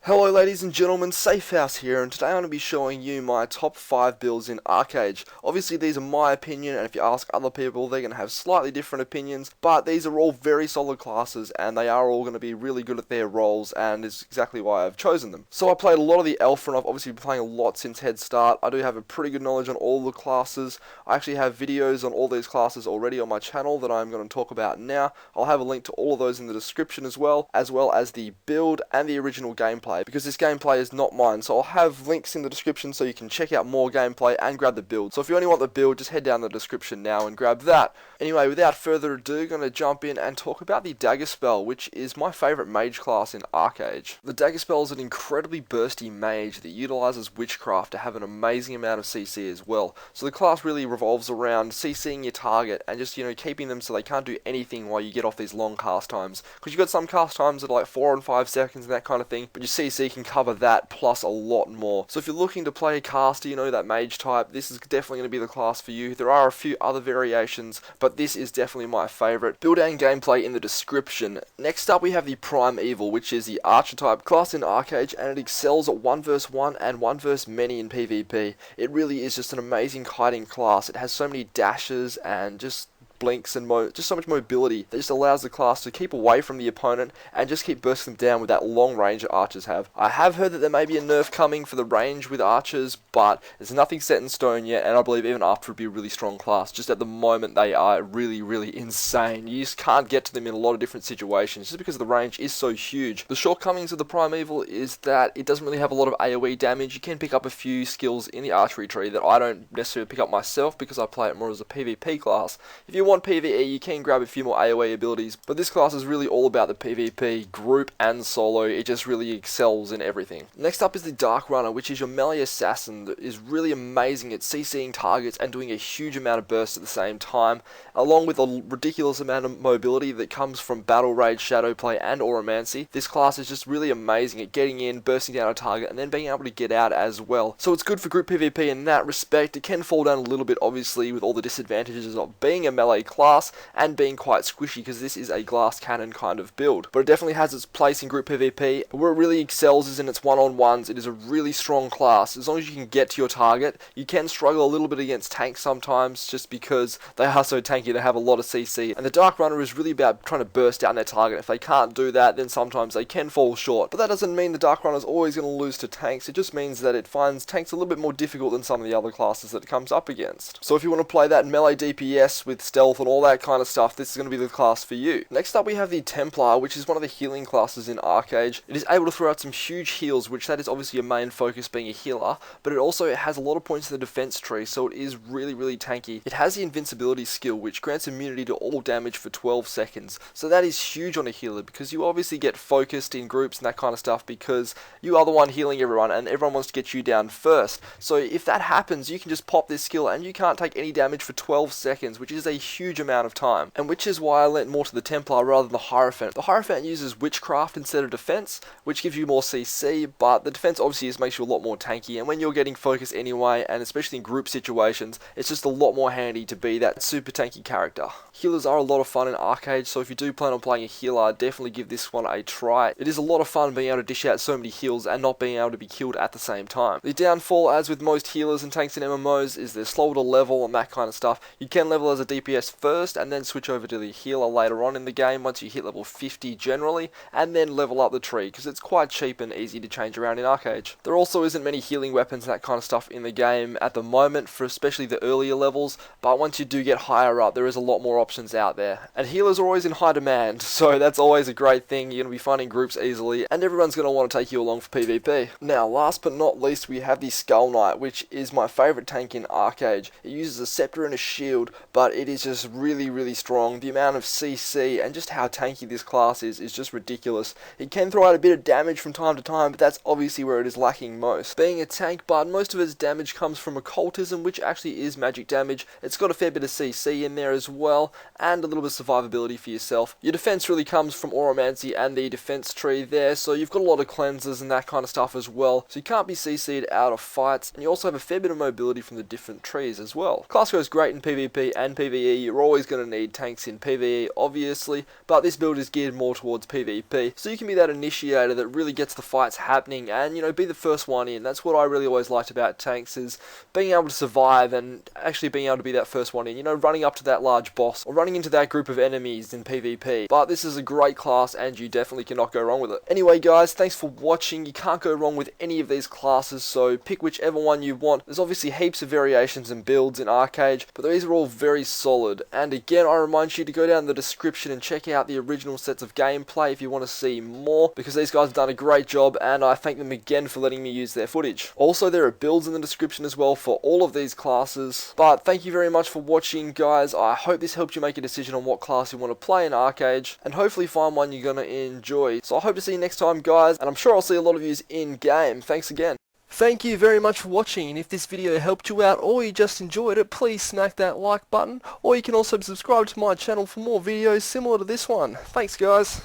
Hello ladies and gentlemen, Safehouse here, and today I'm going to be showing you my top 5 builds in ArcheAge. Obviously these are my opinion, and if you ask other people they're going to have slightly different opinions, but these are all very solid classes and they are all going to be really good at their roles, and is exactly why I've chosen them. So I played a lot of the Alpha, and I've obviously been playing a lot since Head Start. I do have a pretty good knowledge on all the classes. I actually have videos on all these classes already on my channel that I'm going to talk about now. I'll have a link to all of those in the description as well as the build and the original gameplay, because this gameplay is not mine, so I'll have links in the description so you can check out more gameplay and grab the build. So if you only want the build, just head down the description now and grab that. Anyway, without further ado, going to jump in and talk about the Dagger Spell, which is my favourite mage class in ArcheAge. The Dagger Spell is an incredibly bursty mage that utilises witchcraft to have an amazing amount of CC as well. So the class really revolves around CCing your target and just, keeping them so they can't do anything while you get off these long cast times. Because you've got some cast times that are like 4 and 5 seconds and that kind of thing, but your CC can cover that plus a lot more. So if you're looking to play a caster, that mage type, this is definitely going to be the class for you. There are a few other variations, but this is definitely my favourite. Build and gameplay in the description. Next up we have the Primeval, which is the archer type class in ArcheAge, and it excels at 1 vs 1 and 1 vs many in PvP. It really is just an amazing kiting class. It has so many dashes and just blinks and just so much mobility that just allows the class to keep away from the opponent and just keep bursting them down with that long range that archers have. I have heard that there may be a nerf coming for the range with archers, but there's nothing set in stone yet, and I believe even after it would be a really strong class. Just at the moment they are really insane. You just can't get to them in a lot of different situations just because the range is so huge. The shortcomings of the Primeval is that it doesn't really have a lot of AoE damage. You can pick up a few skills in the archery tree that I don't necessarily pick up myself because I play it more as a PvP class. If you want PvE, you can grab a few more AoE abilities, but this class is really all about the PvP, group and solo. It just really excels in everything. Next up is the Darkrunner, which is your melee assassin that is really amazing at CCing targets and doing a huge amount of bursts at the same time, along with a ridiculous amount of mobility that comes from battle rage, shadow play and oromancy. This class is just really amazing at getting in, bursting down a target and then being able to get out as well. So it's good for group PvP in that respect. It can fall down a little bit obviously with all the disadvantages of being a melee class and being quite squishy because this is a glass cannon kind of build, but it definitely has its place in group PvP. But where it really excels is in its one-on-ones. It is a really strong class. As long as you can get to your target, you can struggle a little bit against tanks sometimes just because they are so tanky. They have a lot of CC, and the Darkrunner is really about trying to burst down their target. If they can't do that, then sometimes they can fall short, but that doesn't mean the Darkrunner is always going to lose to tanks. It just means that it finds tanks a little bit more difficult than some of the other classes that it comes up against. So if you want to play that melee DPS with stealth and all that kind of stuff, this is going to be the class for you. Next up we have the Templar, which is one of the healing classes in ArcheAge. It is able to throw out some huge heals, which that is obviously your main focus being a healer, but it also has a lot of points in the defense tree, so it is really tanky. It has the invincibility skill, which grants immunity to all damage for 12 seconds, so that is huge on a healer because you obviously get focused in groups and that kind of stuff because you are the one healing everyone and everyone wants to get you down first. So if that happens, you can just pop this skill and you can't take any damage for 12 seconds, which is a huge amount of time, and which is why I lent more to the Templar rather than the Hierophant. The Hierophant uses witchcraft instead of defense, which gives you more CC, but the defense obviously makes you a lot more tanky, and when you're getting focus anyway, and especially in group situations, it's just a lot more handy to be that super tanky character. Healers are a lot of fun in ArcheAge, so if you do plan on playing a healer, definitely give this one a try. It is a lot of fun being able to dish out so many heals and not being able to be killed at the same time. The downfall, as with most healers and tanks in MMOs, is they're slower to level and that kind of stuff. You can level as a DPS first and then switch over to the healer later on in the game once you hit level 50 generally, and then level up the tree because it's quite cheap and easy to change around in ArcheAge. There also isn't many healing weapons and that kind of stuff in the game at the moment for especially the earlier levels, but once you do get higher up there is a lot more options out there, and healers are always in high demand, so that's always a great thing. You're going to be finding groups easily and everyone's going to want to take you along for PvP. Now last but not least we have the Skull Knight, which is my favourite tank in ArcheAge. It uses a scepter and a shield, but it is just really strong. The amount of CC and just how tanky this class is just ridiculous. It can throw out a bit of damage from time to time, but that's obviously where it is lacking most. Being a tank, but most of its damage comes from occultism, which actually is magic damage. It's got a fair bit of CC in there as well, and a little bit of survivability for yourself. Your defense really comes from oromancy and the defense tree there, so you've got a lot of cleansers and that kind of stuff as well, so you can't be CC'd out of fights, and you also have a fair bit of mobility from the different trees as well. Class goes great in PvP and PvE. you're always going to need tanks in PvE, obviously, but this build is geared more towards PvP, so you can be that initiator that really gets the fights happening and, you know, be the first one in. That's what I really always liked about tanks, is being able to survive and actually being able to be that first one in, you know, running up to that large boss or running into that group of enemies in PvP. But this is a great class and you definitely cannot go wrong with it. Anyway guys, thanks for watching. You can't go wrong with any of these classes, so pick whichever one you want. There's obviously heaps of variations and builds in ArcheAge, but these are all very solid. And again, I remind you to go down in the description and check out the original sets of gameplay if you want to see more, because these guys have done a great job and I thank them again for letting me use their footage. Also, there are builds in the description as well for all of these classes. But thank you very much for watching guys. I hope this helped you make a decision on what class you want to play in ArcheAge and hopefully find one you're going to enjoy. So I hope to see you next time guys, and I'm sure I'll see a lot of you in game. Thanks again. Thank you very much for watching, and if this video helped you out or you just enjoyed it, please smack that like button, or you can also subscribe to my channel for more videos similar to this one. Thanks guys.